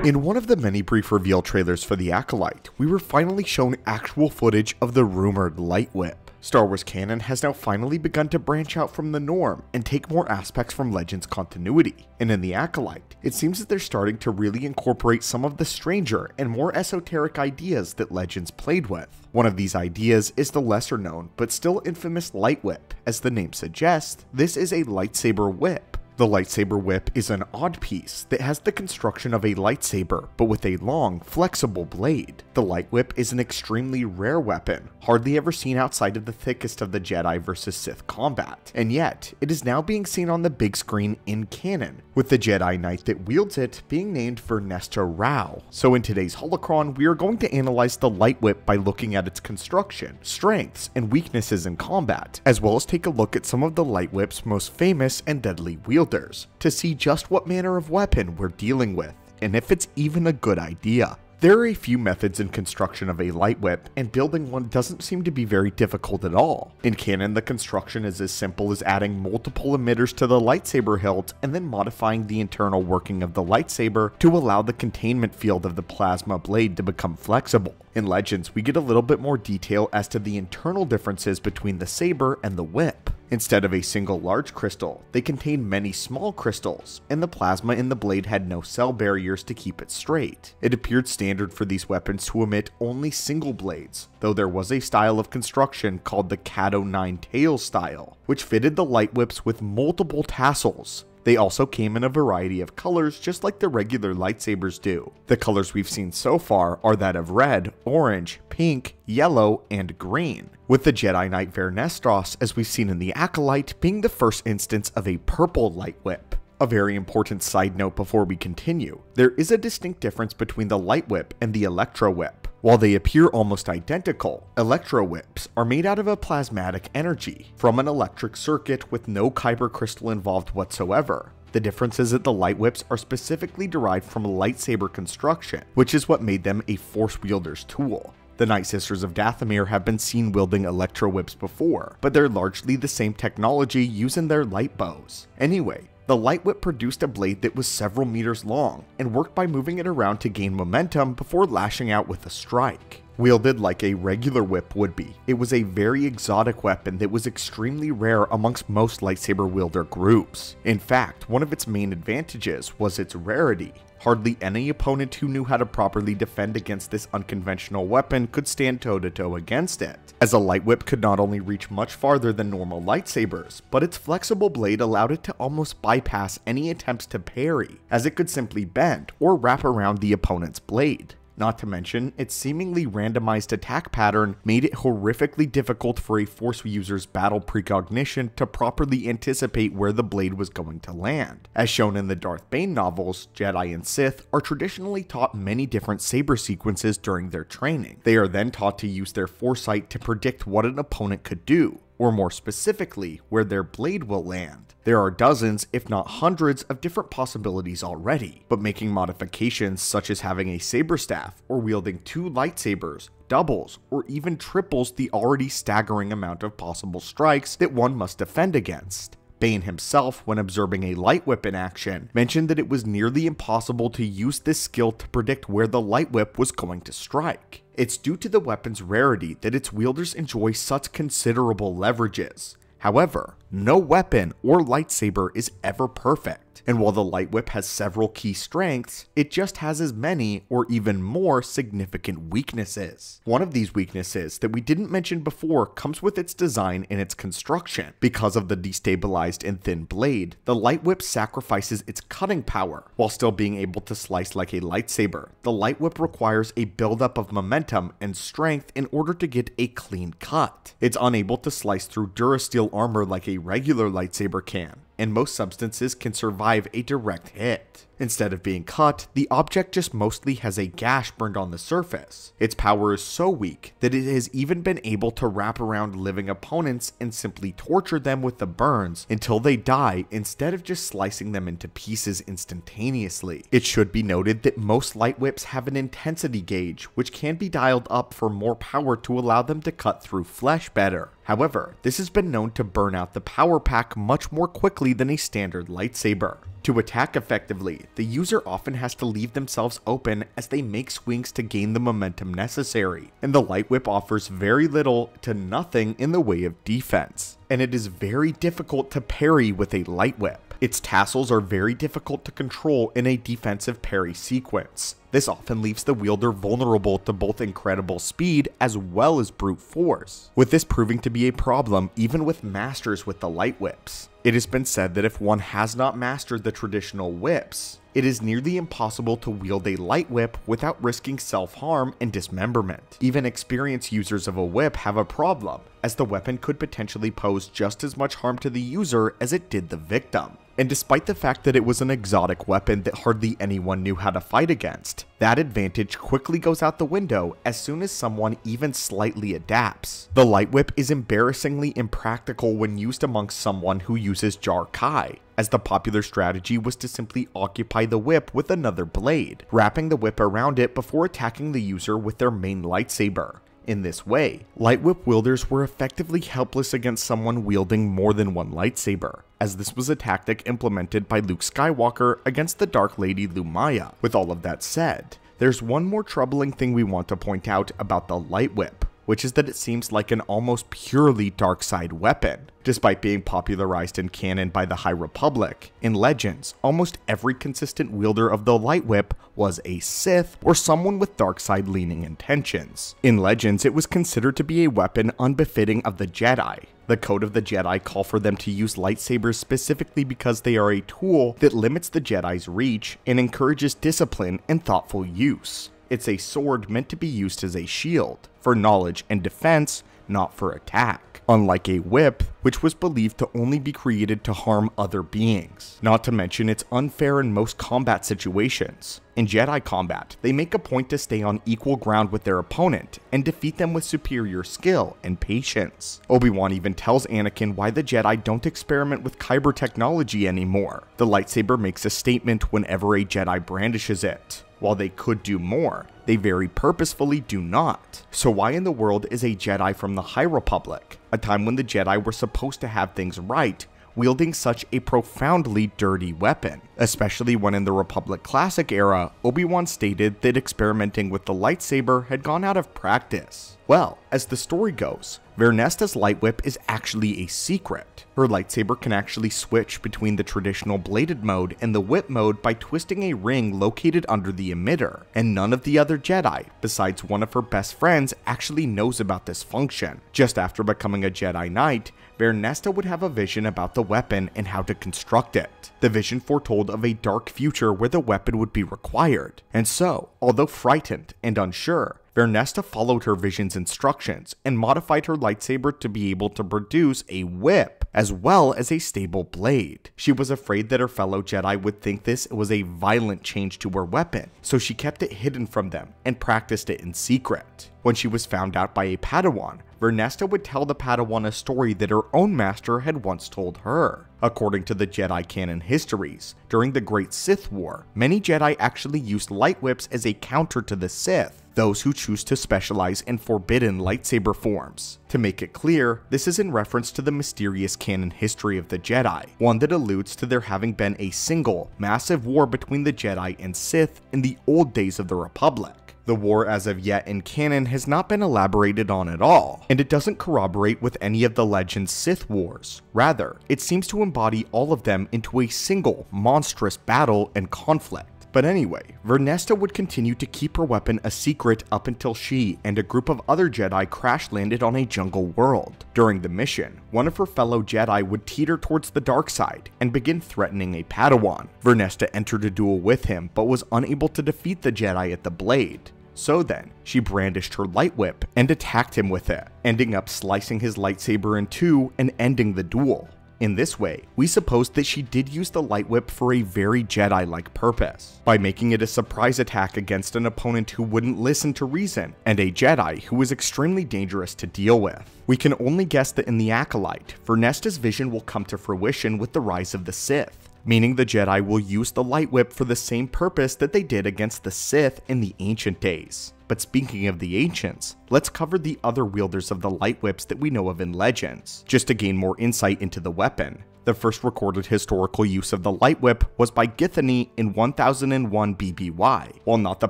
In one of the many brief reveal trailers for the Acolyte, we were finally shown actual footage of the rumored Lightwhip. Star Wars canon has now finally begun to branch out from the norm and take more aspects from Legends continuity, and in the Acolyte, it seems that they're starting to really incorporate some of the stranger and more esoteric ideas that Legends played with. One of these ideas is the lesser known but still infamous Lightwhip. As the name suggests, this is a lightsaber whip. The lightsaber whip is an odd piece that has the construction of a lightsaber, but with a long, flexible blade. The Lightwhip is an extremely rare weapon, hardly ever seen outside of the thickest of the Jedi vs Sith combat, and yet, it is now being seen on the big screen in canon, with the Jedi Knight that wields it being named Vernesta Rao. So in today's Holocron, we are going to analyze the Lightwhip by looking at its construction, strengths, and weaknesses in combat, as well as take a look at some of the Lightwhip's most famous and deadly wielders, to see just what manner of weapon we're dealing with, and if it's even a good idea. There are a few methods in construction of a Lightwhip, and building one doesn't seem to be very difficult at all. In canon, the construction is as simple as adding multiple emitters to the lightsaber hilt and then modifying the internal working of the lightsaber to allow the containment field of the plasma blade to become flexible. In Legends, we get a little bit more detail as to the internal differences between the saber and the whip. Instead of a single large crystal, they contain many small crystals, and the plasma in the blade had no cell barriers to keep it straight. It appeared standard for these weapons to emit only single blades, though there was a style of construction called the Cato 9 tail style, which fitted the Lightwhips with multiple tassels. They also came in a variety of colors just like the regular lightsabers do. The colors we've seen so far are that of red, orange, pink, yellow, and green, with the Jedi Knight Vernestros, as we've seen in the Acolyte, being the first instance of a purple Lightwhip. A very important side note before we continue, there is a distinct difference between the Lightwhip and the Electro-Whip. While they appear almost identical, Electro-Whips are made out of a plasmatic energy from an electric circuit with no kyber crystal involved whatsoever. The difference is that the Lightwhips are specifically derived from lightsaber construction, which is what made them a Force wielder's tool. The Night Sisters of Dathomir have been seen wielding Electro-Whips before, but they're largely the same technology using their light bows. Anyway, the Lightwhip produced a blade that was several meters long, and worked by moving it around to gain momentum before lashing out with a strike. Wielded like a regular whip would be, it was a very exotic weapon that was extremely rare amongst most lightsaber wielder groups. In fact, one of its main advantages was its rarity. Hardly any opponent who knew how to properly defend against this unconventional weapon could stand toe-to-toe against it, as a Lightwhip could not only reach much farther than normal lightsabers, but its flexible blade allowed it to almost bypass any attempts to parry, as it could simply bend or wrap around the opponent's blade. Not to mention, its seemingly randomized attack pattern made it horrifically difficult for a Force user's battle precognition to properly anticipate where the blade was going to land. As shown in the Darth Bane novels, Jedi and Sith are traditionally taught many different saber sequences during their training. They are then taught to use their foresight to predict what an opponent could do, or more specifically, where their blade will land. There are dozens, if not hundreds, of different possibilities already, but making modifications such as having a saber staff or wielding two lightsabers doubles or even triples the already staggering amount of possible strikes that one must defend against. Bane himself, when observing a Lightwhip in action, mentioned that it was nearly impossible to use this skill to predict where the Lightwhip was going to strike. It's due to the weapon's rarity that its wielders enjoy such considerable leverages. However, no weapon or lightsaber is ever perfect, and while the Lightwhip has several key strengths, it just has as many or even more significant weaknesses. One of these weaknesses that we didn't mention before comes with its design and its construction. Because of the destabilized and thin blade, the Lightwhip sacrifices its cutting power while still being able to slice like a lightsaber. The Lightwhip requires a buildup of momentum and strength in order to get a clean cut. It's unable to slice through Durasteel armor like a regular lightsaber can, and most substances can survive a direct hit. Instead of being cut, the object just mostly has a gash burned on the surface. Its power is so weak that it has even been able to wrap around living opponents and simply torture them with the burns until they die instead of just slicing them into pieces instantaneously. It should be noted that most Lightwhips have an intensity gauge, which can be dialed up for more power to allow them to cut through flesh better. However, this has been known to burn out the power pack much more quickly differently than a standard lightsaber. To attack effectively, the user often has to leave themselves open as they make swings to gain the momentum necessary, and the Lightwhip offers very little to nothing in the way of defense, and it is very difficult to parry with a Lightwhip. Its tassels are very difficult to control in a defensive parry sequence. This often leaves the wielder vulnerable to both incredible speed as well as brute force, with this proving to be a problem even with masters with the Lightwhips. It has been said that if one has not mastered the traditional whips, it is nearly impossible to wield a Lightwhip without risking self-harm and dismemberment. Even experienced users of a whip have a problem, as the weapon could potentially pose just as much harm to the user as it did the victim. And despite the fact that it was an exotic weapon that hardly anyone knew how to fight against, that advantage quickly goes out the window as soon as someone even slightly adapts. The Lightwhip is embarrassingly impractical when used amongst someone who uses Jar Kai, as the popular strategy was to simply occupy the whip with another blade, wrapping the whip around it before attacking the user with their main lightsaber. In this way, Lightwhip wielders were effectively helpless against someone wielding more than one lightsaber, as this was a tactic implemented by Luke Skywalker against the Dark Lady Lumaya. With all of that said, there's one more troubling thing we want to point out about the Lightwhip, which is that it seems like an almost purely dark side weapon. Despite being popularized in canon by the High Republic, in Legends, almost every consistent wielder of the Lightwhip was a Sith or someone with dark side leaning intentions. In Legends, it was considered to be a weapon unbefitting of the Jedi. The Code of the Jedi call for them to use lightsabers specifically because they are a tool that limits the Jedi's reach and encourages discipline and thoughtful use. It's a sword meant to be used as a shield, for knowledge and defense, not for attack. Unlike a whip, which was believed to only be created to harm other beings. Not to mention it's unfair in most combat situations. In Jedi combat, they make a point to stay on equal ground with their opponent and defeat them with superior skill and patience. Obi-Wan even tells Anakin why the Jedi don't experiment with kyber technology anymore. The lightsaber makes a statement whenever a Jedi brandishes it. While they could do more, they very purposefully do not. So why in the world is a Jedi from the High Republic, a time when the Jedi were supposed to have things right, wielding such a profoundly dirty weapon? Especially when in the Republic Classic era, Obi-Wan stated that experimenting with the lightsaber had gone out of practice. Well, as the story goes, Vernesta's Lightwhip is actually a secret. Her lightsaber can actually switch between the traditional bladed mode and the whip mode by twisting a ring located under the emitter, and none of the other Jedi, besides one of her best friends, actually knows about this function. Just after becoming a Jedi Knight, Vernesta would have a vision about the weapon and how to construct it. The vision foretold of a dark future where the weapon would be required, and so, although frightened and unsure, Vernesta followed her vision's instructions and modified her lightsaber to be able to produce a whip, as well as a stable blade. She was afraid that her fellow Jedi would think this was a violent change to her weapon, so she kept it hidden from them and practiced it in secret. When she was found out by a Padawan, Vernesta would tell the Padawan a story that her own master had once told her. According to the Jedi canon histories, during the Great Sith War, many Jedi actually used Lightwhips as a counter to the Sith, those who choose to specialize in forbidden lightsaber forms. To make it clear, this is in reference to the mysterious canon history of the Jedi, one that alludes to there having been a single, massive war between the Jedi and Sith in the old days of the Republic. The war as of yet in canon has not been elaborated on at all, and it doesn't corroborate with any of the Legends Sith Wars. Rather, it seems to embody all of them into a single, monstrous battle and conflict. But anyway, Vernesta would continue to keep her weapon a secret up until she and a group of other Jedi crash-landed on a jungle world. During the mission, one of her fellow Jedi would teeter towards the dark side and begin threatening a Padawan. Vernesta entered a duel with him but was unable to defeat the Jedi at the blade. So then, she brandished her Lightwhip and attacked him with it, ending up slicing his lightsaber in two and ending the duel. In this way, we suppose that she did use the Lightwhip for a very Jedi-like purpose, by making it a surprise attack against an opponent who wouldn't listen to reason, and a Jedi who was extremely dangerous to deal with. We can only guess that in the Acolyte, Vernesta's vision will come to fruition with the rise of the Sith, meaning the Jedi will use the Lightwhip for the same purpose that they did against the Sith in the ancient days. But speaking of the ancients, let's cover the other wielders of the Lightwhips that we know of in Legends, just to gain more insight into the weapon. The first recorded historical use of the Lightwhip was by Githany in 1001 BBY. While not the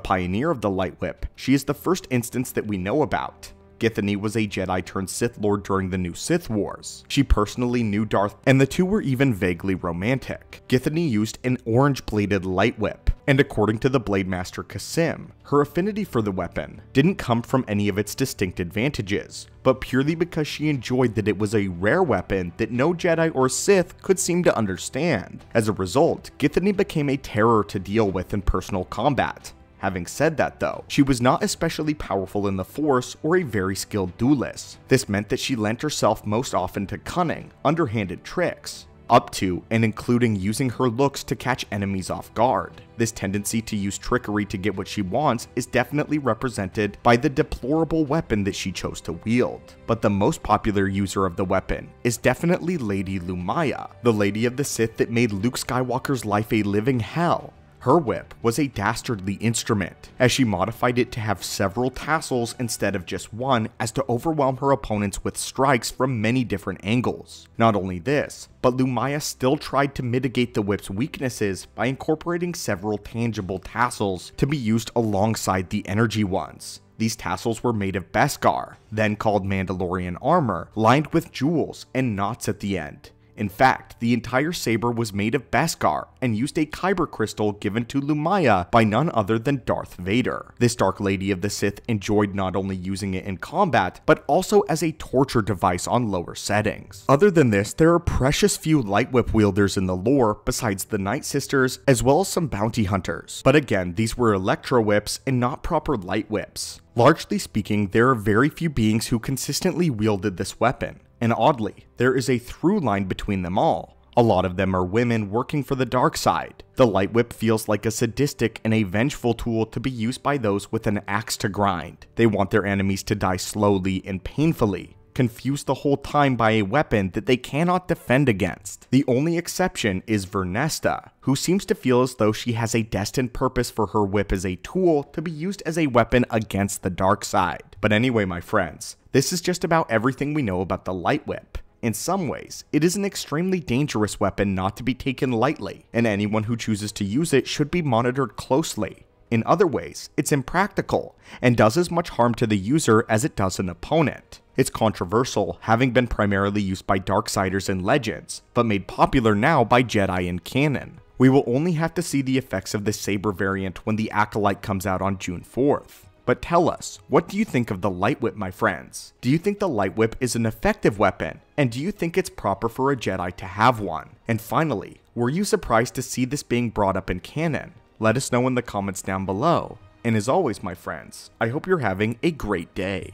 pioneer of the Lightwhip, she is the first instance that we know about. Githany was a Jedi turned Sith Lord during the New Sith Wars. She personally knew Darth, and the two were even vaguely romantic. Githany used an orange-bladed Lightwhip, and according to the Blade Master Kasim, her affinity for the weapon didn't come from any of its distinct advantages, but purely because she enjoyed that it was a rare weapon that no Jedi or Sith could seem to understand. As a result, Githany became a terror to deal with in personal combat. Having said that though, she was not especially powerful in the Force or a very skilled duelist. This meant that she lent herself most often to cunning, underhanded tricks, up to and including using her looks to catch enemies off guard. This tendency to use trickery to get what she wants is definitely represented by the deplorable weapon that she chose to wield. But the most popular user of the weapon is definitely Lady Lumaya, the Lady of the Sith that made Luke Skywalker's life a living hell. Her whip was a dastardly instrument, as she modified it to have several tassels instead of just one, as to overwhelm her opponents with strikes from many different angles. Not only this, but Lumaya still tried to mitigate the whip's weaknesses by incorporating several tangible tassels to be used alongside the energy ones. These tassels were made of Beskar, then called Mandalorian armor, lined with jewels and knots at the end. In fact, the entire saber was made of Beskar and used a kyber crystal given to Lumaya by none other than Darth Vader. This Dark Lady of the Sith enjoyed not only using it in combat, but also as a torture device on lower settings. Other than this, there are precious few Lightwhip wielders in the lore besides the Night Sisters, as well as some bounty hunters. But again, these were Electro Whips and not proper Light Whips. Largely speaking, there are very few beings who consistently wielded this weapon. And oddly, there is a through line between them all. A lot of them are women working for the dark side. The Lightwhip feels like a sadistic and a vengeful tool to be used by those with an axe to grind. They want their enemies to die slowly and painfully, confused the whole time by a weapon that they cannot defend against. The only exception is Vernesta, who seems to feel as though she has a destined purpose for her whip as a tool to be used as a weapon against the dark side. But anyway, my friends, this is just about everything we know about the Lightwhip. In some ways, it is an extremely dangerous weapon not to be taken lightly, and anyone who chooses to use it should be monitored closely. In other ways, it's impractical, and does as much harm to the user as it does an opponent. It's controversial, having been primarily used by Darksiders and Legends, but made popular now by Jedi and canon. We will only have to see the effects of this saber variant when the Acolyte comes out on June 4th. But tell us, what do you think of the Lightwhip, my friends? Do you think the Lightwhip is an effective weapon? And do you think it's proper for a Jedi to have one? And finally, were you surprised to see this being brought up in canon? Let us know in the comments down below. And as always, my friends, I hope you're having a great day.